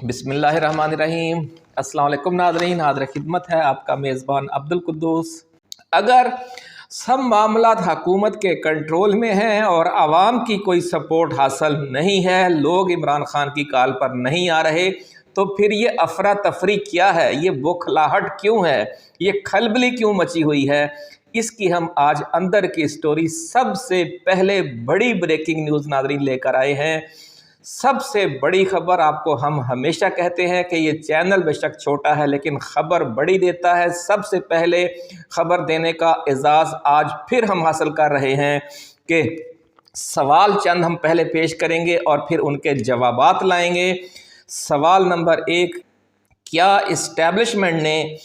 बिस्मिल्लाहिर्रहमानिर्रहीम। अस्सलाम वालेकुम नाज़रीन, हाज़िर खिदमत है आपका मेज़बान अब्दुल कुद्दूस। अगर सब मामलात हुकूमत के कंट्रोल में हैं और आवाम की कोई सपोर्ट हासिल नहीं है, लोग इमरान खान की कॉल पर नहीं आ रहे, तो फिर ये अफरा तफरी क्या है, ये बौखलाहट क्यों है, ये खलबली क्यों मची हुई है, इसकी हम आज अंदर की स्टोरी सबसे पहले बड़ी ब्रेकिंग न्यूज़ नाज़रीन लेकर आए हैं। सबसे बड़ी खबर, आपको हम हमेशा कहते हैं कि ये चैनल बेशक छोटा है लेकिन खबर बड़ी देता है। सबसे पहले खबर देने का एजाज़ आज फिर हम हासिल कर रहे हैं कि सवाल चंद हम पहले पेश करेंगे और फिर उनके जवाबात लाएंगे। सवाल नंबर 1, क्या इस्टेब्लिशमेंट ने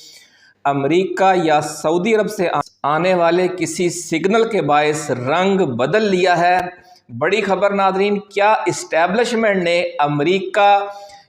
अमेरिका या सऊदी अरब से आने वाले किसी सिग्नल के बायस रंग बदल लिया है? बड़ी खबर नाज़रीन, क्या इस्टेब्लिशमेंट ने अमेरिका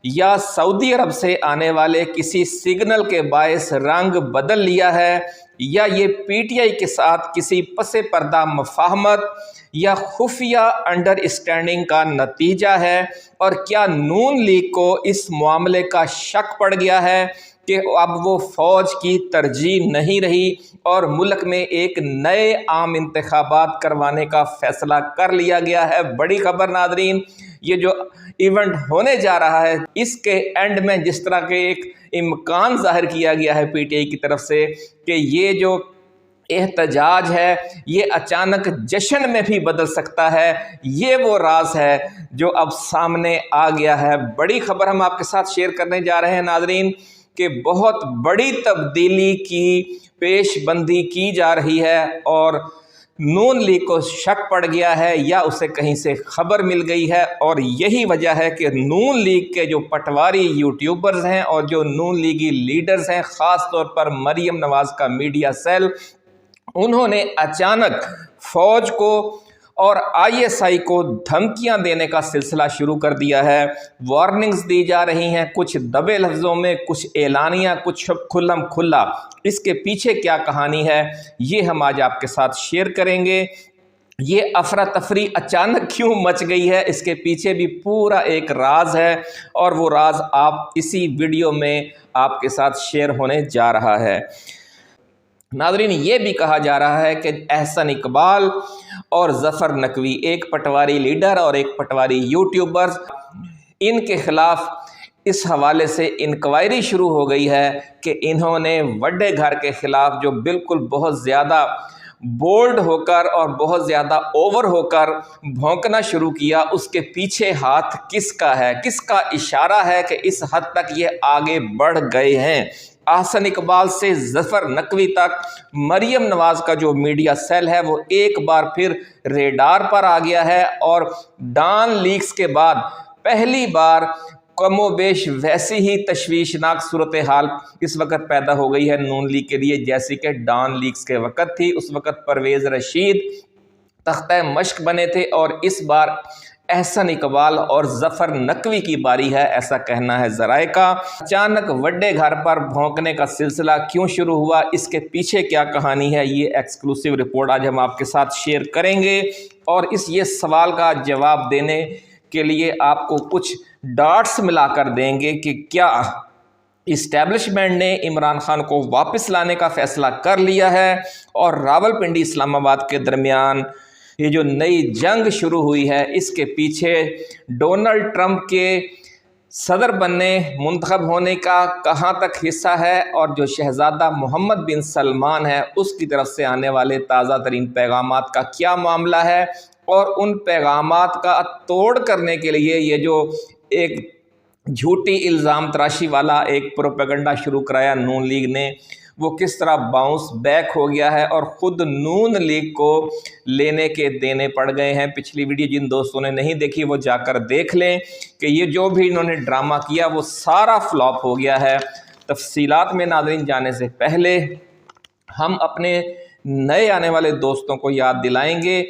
या सऊदी अरब से आने वाले किसी सिग्नल के बायस रंग बदल लिया है, या ये पीटीआई के साथ किसी पसे पर्दा मफाहमत या खुफिया अंडरस्टैंडिंग का नतीजा है? और क्या नून लीग को इस मामले का शक पड़ गया है कि अब वो फ़ौज की तरजीह नहीं रही और मुल्क में एक नए आम इंतखाबात करवाने का फ़ैसला कर लिया गया है? बड़ी खबर नाज़रीन, ये जो इवेंट होने जा रहा है इसके एंड में जिस तरह के एक इम्कान ज़ाहिर किया गया है पीटीआई की तरफ से कि ये जो एहतजाज है ये अचानक जश्न में भी बदल सकता है, ये वो राज है जो अब सामने आ गया है। बड़ी खबर हम आपके साथ शेयर करने जा रहे हैं नाज़रीन कि बहुत बड़ी तब्दीली की पेशबंदी की जा रही है और नून लीग को शक पड़ गया है या उसे कहीं से खबर मिल गई है, और यही वजह है कि नून लीग के जो पटवारी यूट्यूबर्स हैं और जो नून लीगी लीडर्स हैं, ख़ास तौर पर मरियम नवाज़ का मीडिया सेल, उन्होंने अचानक फ़ौज को और आईएसआई को धमकियां देने का सिलसिला शुरू कर दिया है। वार्निंग्स दी जा रही हैं, कुछ दबे लफ्ज़ों में, कुछ एलानिया, कुछ खुल्लम खुल्ला। इसके पीछे क्या कहानी है ये हम आज आपके साथ शेयर करेंगे। ये अफरा तफरी अचानक क्यों मच गई है, इसके पीछे भी पूरा एक राज है और वो राज आप इसी वीडियो में आपके साथ शेयर होने जा रहा है। नाज़रीन, ये भी कहा जा रहा है कि एहसन इकबाल और ज़फ़र नकवी, एक पटवारी लीडर और एक पटवारी यूट्यूबर्स, इनके ख़िलाफ़ इस हवाले से इंक्वायरी शुरू हो गई है कि इन्होंने वड्डे घर के ख़िलाफ़ जो बिल्कुल बहुत ज़्यादा बोल्ड होकर और बहुत ज़्यादा ओवर होकर भौंकना शुरू किया, उसके पीछे हाथ किसका है, किसका इशारा है कि इस हद तक ये आगे बढ़ गए हैं। एहसन इकबाल से ज़फ़र नकवी तक मरियम नवाज़ का जो मीडिया सेल है वो एक बार फिर रेडार पर आ गया है और डॉन लीक्स के बाद पहली बार कमोबेश वैसी ही तशवीशनाक सूरत हाल इस वक्त पैदा हो गई है नून लीग के लिए जैसी कि डॉन लीक्स के वक़्त थी। उस वक़्त परवेज़ रशीद तख्ता मश्क बने थे और इस बार एहसन इकबाल और ज़फ़र नकवी की बारी है, ऐसा कहना है ज़राए का। अचानक वड्डे घर पर भौंकने का सिलसिला क्यों शुरू हुआ, इसके पीछे क्या कहानी है, ये एक्सक्लूसिव रिपोर्ट आज हम आपके साथ शेयर करेंगे। और ये सवाल का जवाब देने के लिए आपको कुछ डॉट्स मिलाकर देंगे कि क्या इस्टेब्लिशमेंट ने इमरान खान को वापस लाने का फ़ैसला कर लिया है और रावलपिंडी इस्लामाबाद के दरमियान ये जो नई जंग शुरू हुई है इसके पीछे डोनाल्ड ट्रंप के सदर बनने, मुंतखब होने का कहाँ तक हिस्सा है, और जो शहज़ादा मोहम्मद बिन सलमान है उसकी तरफ से आने वाले ताज़ा तरीन पैगामात का क्या मामला है, और उन पैगामात का तोड़ करने के लिए ये जो एक झूठी इल्ज़ाम तराशी वाला एक प्रोपेगेंडा शुरू कराया नून लीग ने, वो किस तरह बाउंस बैक हो गया है और ख़ुद नून लीग को लेने के देने पड़ गए हैं। पिछली वीडियो जिन दोस्तों ने नहीं देखी वो जाकर देख लें कि ये जो भी इन्होंने ड्रामा किया वो सारा फ्लॉप हो गया है। तफसीलात में नाज़रीन जाने से पहले हम अपने नए आने वाले दोस्तों को याद दिलाएंगे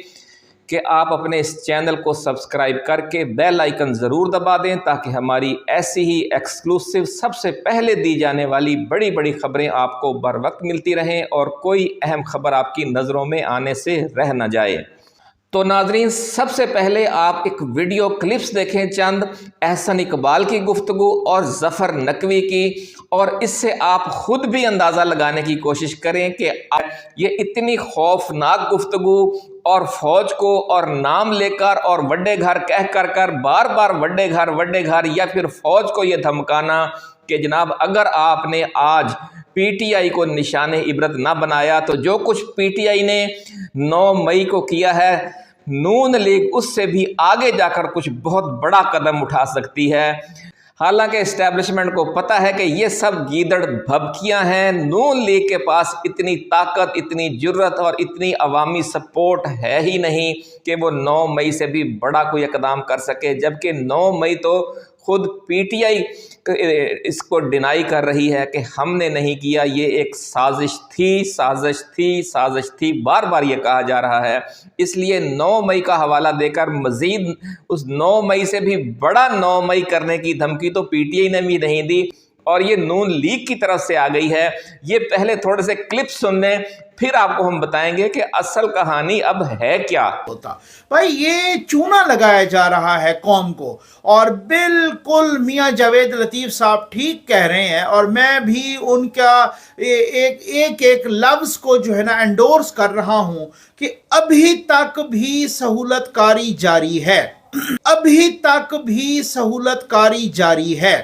कि आप अपने इस चैनल को सब्सक्राइब करके बेल आइकन ज़रूर दबा दें ताकि हमारी ऐसी ही एक्सक्लूसिव सबसे पहले दी जाने वाली बड़ी बड़ी ख़बरें आपको बर वक्त मिलती रहें और कोई अहम ख़बर आपकी नज़रों में आने से रह न जाए। तो नाजरीन, सबसे पहले आप एक वीडियो क्लिप्स देखें चंद एहसन इकबाल की गुफ्तगू और ज़फ़र नकवी की, और इससे आप ख़ुद भी अंदाज़ा लगाने की कोशिश करें कि ये इतनी खौफनाक गुफ्तगू और फ़ौज को और नाम लेकर और वड्डे घर कह कर बार बार वड्डे घर या फिर फ़ौज को ये धमकाना कि जनाब अगर आपने आज पीटीआई को निशाने इबरत ना बनाया तो जो कुछ पीटीआई ने 9 मई को किया है, नून लीग उससे भी आगे जाकर कुछ बहुत बड़ा कदम उठा सकती है। हालांकि इस्टेब्लिशमेंट को पता है कि ये सब गीदड़ भभकियां हैं, नून लीग के पास इतनी ताकत, इतनी जुर्रत और इतनी अवामी सपोर्ट है ही नहीं कि वो 9 मई से भी बड़ा कोई इकदाम कर सके, जबकि 9 मई तो खुद पीटीआई इसको डिनाई कर रही है कि हमने नहीं किया, ये एक साजिश थी, बार बार ये कहा जा रहा है। इसलिए 9 मई का हवाला देकर मजीद उस 9 मई से भी बड़ा 9 मई करने की धमकी तो पीटीआई ने भी नहीं दी और ये नून लीग की तरफ से आ गई है। ये पहले थोड़े से क्लिप सुन लें, फिर आपको हम बताएंगे कि असल कहानी अब है क्या। होता भाई, ये चूना लगाया जा रहा है कौम को, और बिल्कुल मियां जावेद लतीफ़ साहब ठीक कह रहे हैं, और मैं भी उनका एक लफ्ज को जो है ना एंडोर्स कर रहा हूं कि अभी तक भी सहूलतकारी जारी है, अभी तक भी सहूलतकारी जारी है।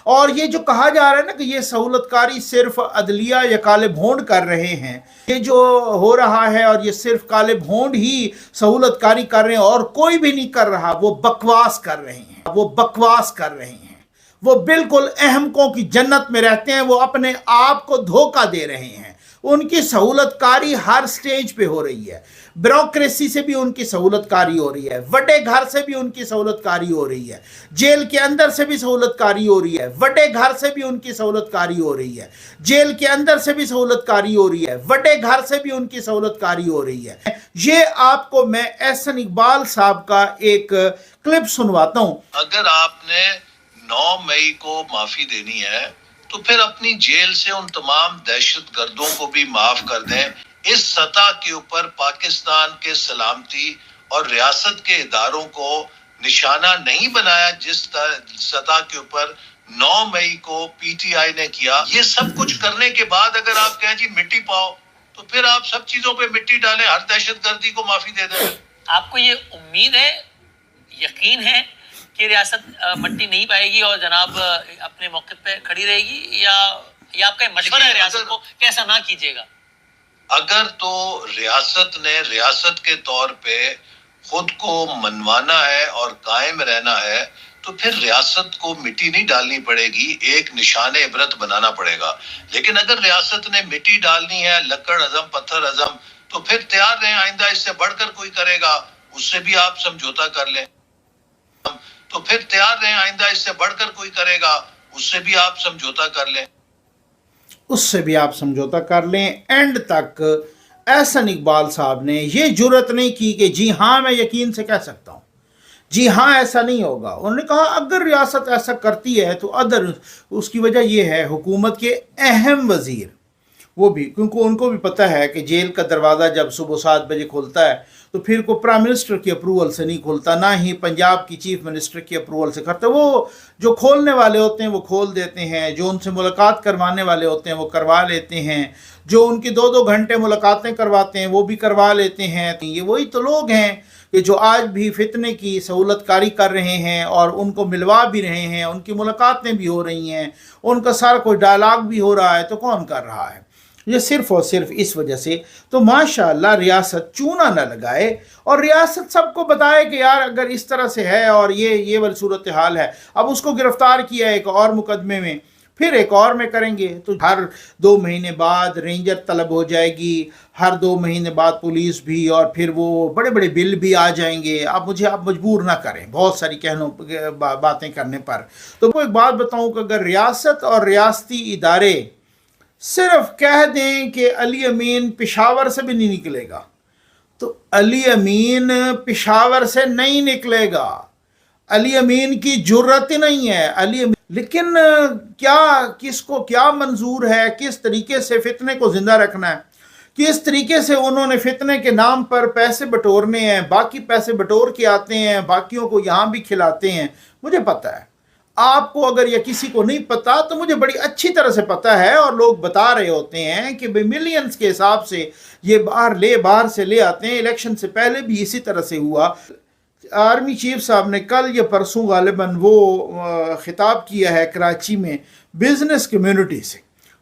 और ये जो कहा जा रहा है ना कि ये सहूलतकारी सिर्फ अदलिया या काले भोंड कर रहे हैं, ये जो हो रहा है और ये सिर्फ काले भोंड ही सहूलतकारी कर रहे हैं और कोई भी नहीं कर रहा, वो बकवास कर रहे हैं, वो बकवास कर रहे हैं। वो बिल्कुल अहमकों की जन्नत में रहते हैं, वो अपने आप को धोखा दे रहे हैं। उनकी सहूलतकारी हर स्टेज पे हो रही है, ब्यूरोक्रेसी से भी उनकी सहूलतकारी हो रही है, वड्डे घर से भी उनकी सहूलतकारी हो रही है, जेल के अंदर से भी सहूलतकारी हो रही है, वड्डे घर से भी उनकी सहूलतकारी हो रही है, जेल के अंदर से भी सहूलतकारी हो रही है, वड्डे घर से भी उनकी सहूलतकारी हो रही है। ये आपको मैं एहसन इकबाल साहब का एक क्लिप सुनवाता हूं। अगर आपने 9 मई को माफी देनी है तो फिर अपनी जेल से उन तमाम दहशतगर्दों को भी माफ कर दें। इस सतह के ऊपर पाकिस्तान के सलामती और रियासत के इदारों को निशाना नहीं बनाया जिस सतह के ऊपर 9 मई को पीटीआई ने किया। ये सब कुछ करने के बाद अगर आप कहें जी मिट्टी पाओ, तो फिर आप सब चीजों पे मिट्टी डालें, हर दहशतगर्दी को माफी दे दें। आपको ये उम्मीद है, यकीन है कि रियासत मट्टी नहीं पाएगी और जनाब अपने मौके पे खड़ी रहेगी, या आपका मशवरा है रियासत को कैसा ना कीजिएगा? अगर तो रियासत ने रियासत के तौर पे खुद को मनवाना है और कायम रहना है तो फिर रियासत को मिट्टी नहीं डालनी पड़ेगी, एक निशाने इबरत बनाना पड़ेगा। लेकिन अगर रियासत ने मिट्टी डालनी है, लकड़ अज़म पत्थर अज़म, तो फिर तैयार रहें, आइंदा इससे बढ़कर कोई करेगा उससे भी आप समझौता कर लें, तो फिर तैयार रहें, आइंदा इससे बढ़कर कोई करेगा उससे भी आप समझौता कर लें, उससे भी आप समझौता कर लें। एंड तक एहसन इकबाल साहब ने ये जुर्रत नहीं की कि जी हाँ मैं यकीन से कह सकता हूँ, जी हाँ ऐसा नहीं होगा। उन्होंने कहा अगर रियासत ऐसा करती है तो अदर उसकी वजह यह है हुकूमत के अहम वजीर, वो भी, क्योंकि उनको भी पता है कि जेल का दरवाज़ा जब सुबह 7 बजे खुलता है तो फिर को प्राइम मिनिस्टर की अप्रूवल से नहीं खुलता, ना ही पंजाब की चीफ मिनिस्टर की अप्रूवल से करते। वो जो खोलने वाले होते हैं वो खोल देते हैं, जो उनसे मुलाकात करवाने वाले होते हैं वो करवा लेते हैं, जो उनकी 2-2 घंटे मुलाकातें करवाते हैं वो भी करवा लेते हैं। ये वही तो लोग हैं कि जो आज भी फितने की सहूलतकारी कर रहे हैं और उनको मिलवा भी रहे हैं, उनकी मुलाकातें भी हो रही हैं, उनका सारा कोई डायलॉग भी हो रहा है। तो कौन कर रहा है ये? सिर्फ और सिर्फ इस वजह से। तो माशाअल्लाह रियासत चूना न लगाए और रियासत सबको बताए कि यार अगर इस तरह से है और ये वाली सूरत हाल है। अब उसको गिरफ्तार किया एक और मुकदमे में, फिर एक और में करेंगे तो हर 2 महीने बाद रेंजर तलब हो जाएगी, हर 2 महीने बाद पुलिस भी, और फिर वो बड़े बड़े बिल भी आ जाएंगे। आप मुझे आप मजबूर ना करें बहुत सारी बातें करने पर। तो वो एक बात बताऊं कि अगर रियासत और रियासती इदारे सिर्फ कह दें कि अली अमीन पेशावर से भी नहीं निकलेगा, तो अली अमीन पेशावर से नहीं निकलेगा। अली अमीन की जुर्रत ही नहीं है अली अमीन। लेकिन क्या किसको क्या मंजूर है किस तरीके से फितने को जिंदा रखना है, किस तरीके से उन्होंने फितने के नाम पर पैसे बटोरने हैं, बाकी पैसे बटोर के आते हैं, बाकियों को यहाँ भी खिलाते हैं। मुझे पता है, आपको अगर या किसी को नहीं पता तो मुझे बड़ी अच्छी तरह से पता है, और लोग बता रहे होते हैं कि भाई मिलियंस के हिसाब से ये बाहर से ले आते हैं। इलेक्शन से पहले भी इसी तरह से हुआ। आर्मी चीफ साहब ने कल या परसों गालिबन वो खिताब किया है कराची में बिजनेस कम्युनिटी से,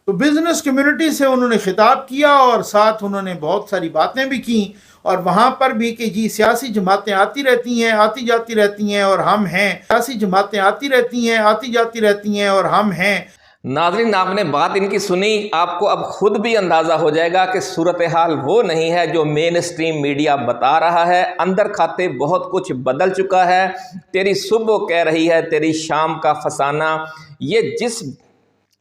तो बिजनेस कम्युनिटी से उन्होंने खिताब किया और साथ उन्होंने बहुत सारी बातें भी की, और वहाँ पर भी कि जी सियासी जमातें आती रहती हैं, आती जाती रहती हैं और हम हैं, सियासी जमातें आती रहती हैं, आती जाती रहती हैं और हम हैं। नाज़रीन, आपने बात इनकी सुनी, आपको अब खुद भी अंदाज़ा हो जाएगा कि सूरत हाल वो नहीं है जो मेन स्ट्रीम मीडिया बता रहा है। अंदर खाते बहुत कुछ बदल चुका है। तेरी सुबह कह रही है तेरी शाम का फसाना, ये जिस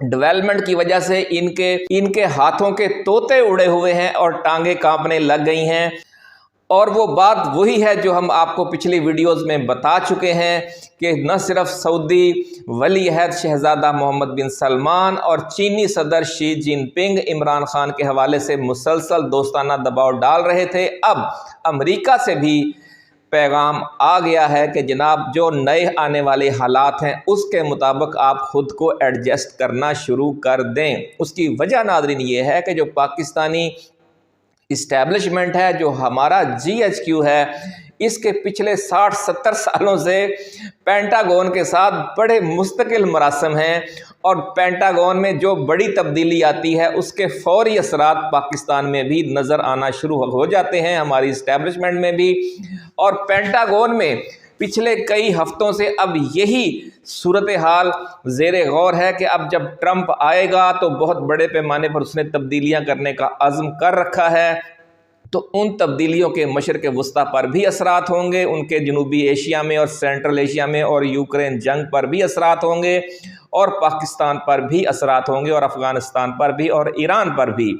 डेवलपमेंट की वजह से इनके हाथों के तोते उड़े हुए हैं और टांगे कांपने लग गई हैं। और वो बात वही है जो हम आपको पिछली वीडियोस में बता चुके हैं कि न सिर्फ सऊदी वली अहद शहजादा मोहम्मद बिन सलमान और चीनी सदर शी जिनपिंग इमरान खान के हवाले से मुसलसल दोस्ताना दबाव डाल रहे थे, अब अमेरिका से भी पैगाम आ गया है कि जनाब जो नए आने वाले हालात हैं उसके मुताबिक आप ख़ुद को एडजस्ट करना शुरू कर दें। उसकी वजह नाज़रीन ये है कि जो पाकिस्तानी इस्टेब्लिशमेंट है, जो हमारा GHQ है, इसके पिछले 60-70 सालों से पेंटागन के साथ बड़े मुस्तकिल मरासम हैं, और पेंटागन में जो बड़ी तब्दीली आती है उसके फौरी असरात पाकिस्तान में भी नज़र आना शुरू हो जाते हैं, हमारी इस्टेब्लिशमेंट में भी। और पेंटागन में पिछले कई हफ्तों से अब यही सूरत हाल ज़ेरे गौर है कि अब जब ट्रंप आएगा तो बहुत बड़े पैमाने पर उसने तब्दीलियां करने का अज़्म कर रखा है, तो उन तब्दीलियों के मशरक़ वस्ता पर भी असरात होंगे, उनके जनूबी एशिया में और सेंट्रल एशिया में और यूक्रेन जंग पर भी असरात होंगे, और पाकिस्तान पर भी असरात होंगे, और अफ़गानिस्तान पर भी और ईरान पर भी।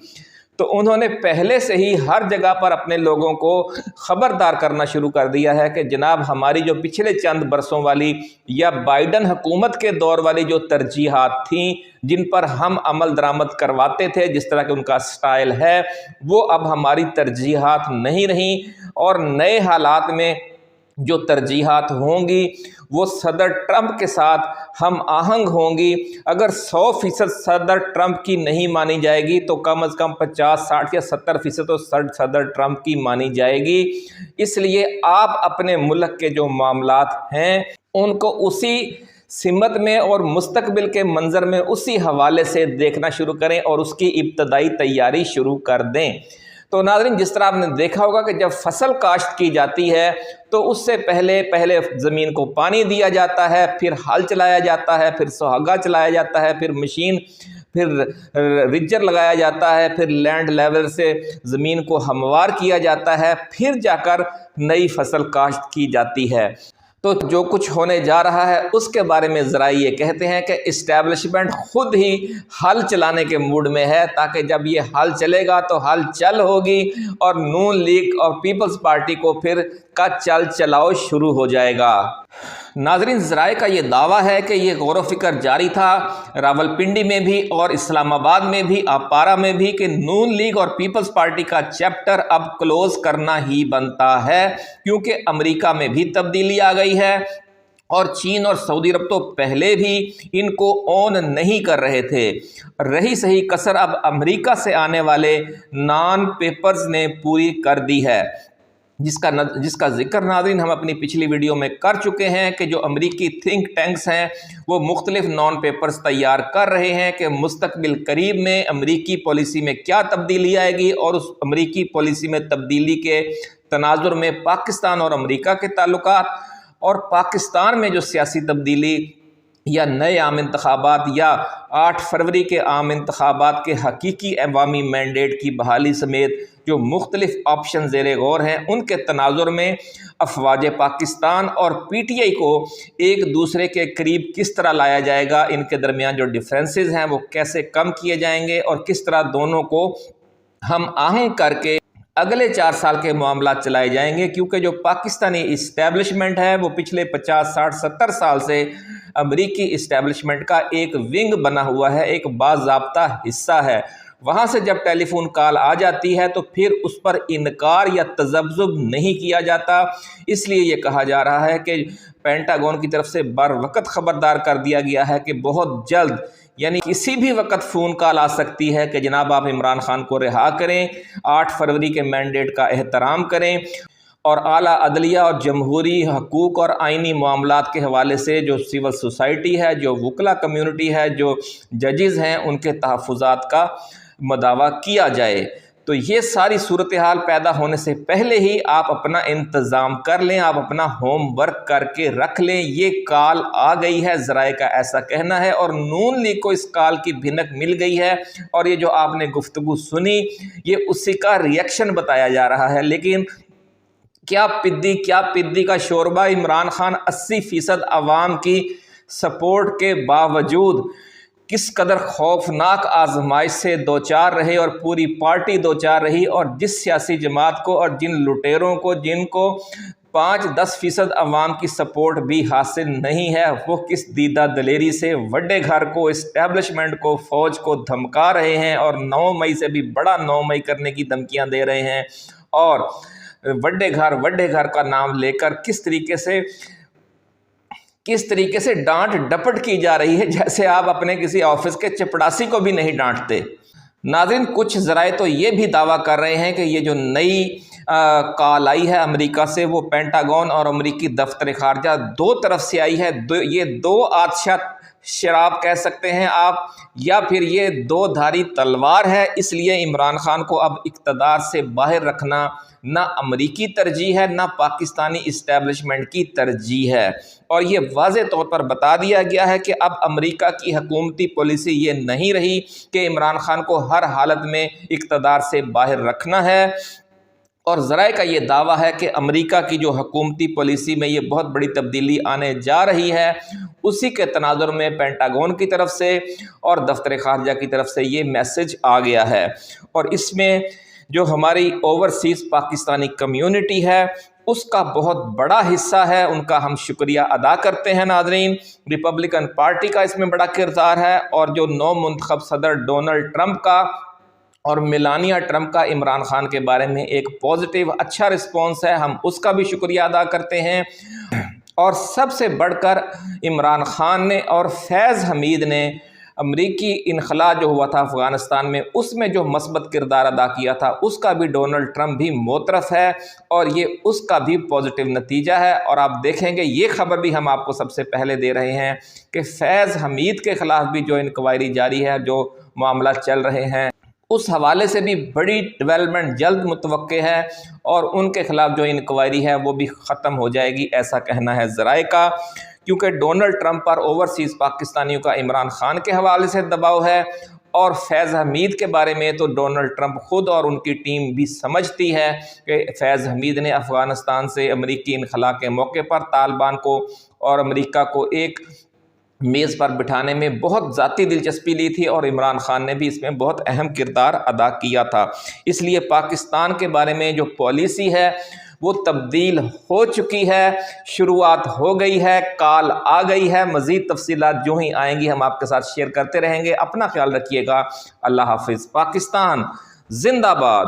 तो उन्होंने पहले से ही हर जगह पर अपने लोगों को ख़बरदार करना शुरू कर दिया है कि जनाब हमारी जो पिछले चंद बरसों वाली या बाइडन हुकूमत के दौर वाली जो तरजीहात थीं, जिन पर हम अमल दरामद करवाते थे, जिस तरह के उनका स्टाइल है, वो अब हमारी तरजीहात नहीं रहीं, और नए हालात में जो तरजीहात होंगी वो सदर ट्रंप के साथ हम आहंग होंगी। अगर 100% सदर ट्रंप की नहीं मानी जाएगी तो कम अज़ कम 50, 60 या 70% तो सदर ट्रंप की मानी जाएगी। इसलिए आप अपने मुल्क के जो मामलात हैं उनको उसी सिमत में और मुस्तकबिल के मंजर में उसी हवाले से देखना शुरू करें और उसकी इब्तदाई तैयारी शुरू कर दें। तो नाज़रीन, जिस तरह आपने देखा होगा कि जब फसल काश्त की जाती है तो उससे पहले ज़मीन को पानी दिया जाता है, फिर हल चलाया जाता है, फिर सुहागा चलाया जाता है, फिर मशीन, फिर रिजर लगाया जाता है, फिर लैंड लेवल से ज़मीन को हमवार किया जाता है, फिर जाकर नई फसल काश्त की जाती है। तो जो कुछ होने जा रहा है उसके बारे में ज़रा ये कहते हैं कि इस्टेब्लिशमेंट खुद ही हल चलाने के मूड में है, ताकि जब ये हल चलेगा तो हल चल होगी और नून लीग और पीपल्स पार्टी को फिर का चल चलाओ शुरू हो जाएगा। नाजरीन, ज़राए का ये दावा है कि ये गौर फिक्र जारी था रावलपिंडी में भी और इस्लामाबाद में भी, अपारा में भी, कि नून लीग और पीपल्स पार्टी का चैप्टर अब क्लोज़ करना ही बनता है, क्योंकि अमेरिका में भी तब्दीली आ गई है और चीन और सऊदी अरब तो पहले भी इनको ऑन नहीं कर रहे थे। रही सही कसर अब अमेरिका से आने वाले नॉन पेपर्स ने पूरी कर दी है, जिसका जिक्र नाज़रीन हम अपनी पिछली वीडियो में कर चुके हैं कि जो अमरीकी थिंक टैंक्स हैं वो मुख्तलिफ नॉन पेपर्स तैयार कर रहे हैं कि मुस्तकबिल करीब में अमरीकी पॉलिसी में क्या तब्दीली आएगी, और उस अमरीकी पॉलिसी में तब्दीली के तनाजुर में पाकिस्तान और अमरीका के ताल्लुकात और पाकिस्तान में जो सियासी तब्दीली या नए आम इंतखाबात या 8 फरवरी के आम इंतखाबात के हकीकी अवामी मैंडेट की बहाली समेत जो मुख्तलिफ ऑप्शन ज़ेरे गौर हैं, उनके तनाजुर में अफवाज पाकिस्तान और PTI को एक दूसरे के करीब किस तरह लाया जाएगा, इनके दरमियान जो डिफरेंसेस हैं वो कैसे कम किए जाएंगे और किस तरह दोनों को हम आहंग करके अगले 4 साल के मामला चलाए जाएंगे। क्योंकि जो पाकिस्तानी इस्टेब्लिशमेंट है वो पिछले 50, 60, 70 साल से अमरीकी इस्टेब्लिशमेंट का एक विंग बना हुआ है, एक बाज़ाब्ता हिस्सा है। وہاں سے جب ٹیلی فون کال آ جاتی ہے تو پھر اس پر انکار یا تذبذب نہیں کیا جاتا۔ اس لیے یہ کہا جا رہا ہے کہ پینٹاگون کی طرف سے بر وقت خبردار کر دیا گیا ہے کہ بہت جلد یعنی کسی بھی وقت فون کال آ سکتی ہے کہ جناب آپ عمران خان کو رہا کریں، 8 فروری کے مینڈیٹ کا احترام کریں، اور اعلیٰ عدلیہ اور جمہوری حقوق اور آئینی معاملات کے حوالے سے جو سول سوسائٹی ہے، جو وکلا کمیونٹی ہے، جو ججز ہیں، ان کے تحفظات کا مداوع کیا جائے۔ تو یہ ساری صورتحال پیدا ہونے سے پہلے ہی آپ اپنا انتظام کر لیں، آپ اپنا ہوم ورک کر کے رکھ لیں۔ یہ کال آ گئی ہے، ذرائع کا ایسا کہنا ہے، اور نون لیگ کو اس کال کی بھنک مل گئی ہے، اور یہ جو آپ نے گفتگو سنی یہ اسی کا ریئیکشن بتایا جا رہا ہے۔ لیکن کیا پدی کا شوربہ، عمران خان 80% عوام کی سپورٹ کے باوجود کس قدر خوفناک آزمائش سے دوچار رہے اور پوری پارٹی دوچار رہی، اور جس سیاسی جماعت کو اور جن لٹیروں کو جن کو 5-10% عوام کی سپورٹ بھی حاصل نہیں ہے، وہ کس دیدہ دلیری سے وڈے گھر کو، اسٹیبلشمنٹ کو، فوج کو دھمکا رہے ہیں، اور 9 مئی سے بھی بڑا 9 مئی کرنے کی دھمکیاں دے رہے ہیں، اور وڈے گھر کا نام لے کر کس طریقے سے ڈانٹ ڈپٹ کی جا رہی ہے، جیسے آپ اپنے کسی آفس کے چپڑاسی کو بھی نہیں ڈانٹتے۔ ناظرین، کچھ ذرائع تو یہ بھی دعویٰ کر رہے ہیں کہ یہ جو نئی کال آئی ہے امریکہ سے، وہ پینٹاگون اور امریکی دفتر خارجہ دو طرف سے آئی ہے۔ یہ 2 آتشہ شراب کہہ سکتے ہیں آپ، یا پھر یہ 2 دھاری تلوار ہے۔ اس لیے عمران خان کو اب اقتدار سے باہر رکھنا نہ امریکی ترجیح ہے، نہ پاکستانی اسٹیبلشمنٹ کی ترجیح ہے، اور یہ واضح طور پر بتا دیا گیا ہے کہ اب امریکہ کی حکومتی پالیسی یہ نہیں رہی کہ عمران خان کو ہر حالت میں اقتدار سے باہر رکھنا ہے۔ اور ذرائع کا یہ دعویٰ ہے کہ امریکہ کی جو حکومتی پالیسی میں یہ بہت بڑی تبدیلی آنے جا رہی ہے، اسی کے تناظر میں پینٹاگون کی طرف سے اور دفتر خارجہ کی طرف سے یہ میسج آ گیا ہے، اور اس میں جو ہماری اوورسیز پاکستانی کمیونٹی ہے اس کا بہت بڑا حصہ ہے، ان کا ہم شکریہ ادا کرتے ہیں۔ ناظرین، ریپبلکن پارٹی کا اس میں بڑا کردار ہے، اور جو نو منتخب صدر ڈونلڈ ٹرمپ کا اور میلانیا ٹرمپ کا عمران خان کے بارے میں ایک پازیٹیو اچھا رسپانس ہے، ہم اس کا بھی شکریہ ادا کرتے ہیں۔ اور سب سے بڑھ کر عمران خان نے اور فیض حمید نے امریکی انخلاء جو ہوا تھا افغانستان میں، اس میں جو مثبت کردار ادا کیا تھا، اس کا بھی ڈونلڈ ٹرمپ بھی معترف ہے، اور یہ اس کا بھی پازیٹیو نتیجہ ہے۔ اور آپ دیکھیں گے یہ خبر بھی ہم آپ کو سب سے پہلے دے رہے ہیں کہ فیض حمید کے خلاف بھی جو انکوائری جاری ہے، جو معاملات چل رہے ہیں، اس حوالے سے بھی بڑی ڈیولپمنٹ جلد متوقع ہے، اور ان کے خلاف جو انکوائری ہے وہ بھی ختم ہو جائے گی، ایسا کہنا ہے ذرائع کا، کیونکہ ڈونلڈ ٹرمپ پر اوورسیز پاکستانیوں کا عمران خان کے حوالے سے دباؤ ہے، اور فیض حمید کے بارے میں تو ڈونلڈ ٹرمپ خود اور ان کی ٹیم بھی سمجھتی ہے کہ فیض حمید نے افغانستان سے امریکی انخلاء کے موقع پر طالبان کو اور امریکہ کو ایک میز پر بٹھانے میں بہت ذاتی دلچسپی لی تھی، اور عمران خان نے بھی اس میں بہت اہم کردار ادا کیا تھا۔ اس لیے پاکستان کے بارے میں جو پالیسی ہے وہ تبدیل ہو چکی ہے، شروعات ہو گئی ہے، کال آ گئی ہے۔ مزید تفصیلات جو ہی آئیں گی ہم آپ کے ساتھ شیئر کرتے رہیں گے۔ اپنا خیال رکھیے گا۔ اللہ حافظ۔ پاکستان زندہ باد۔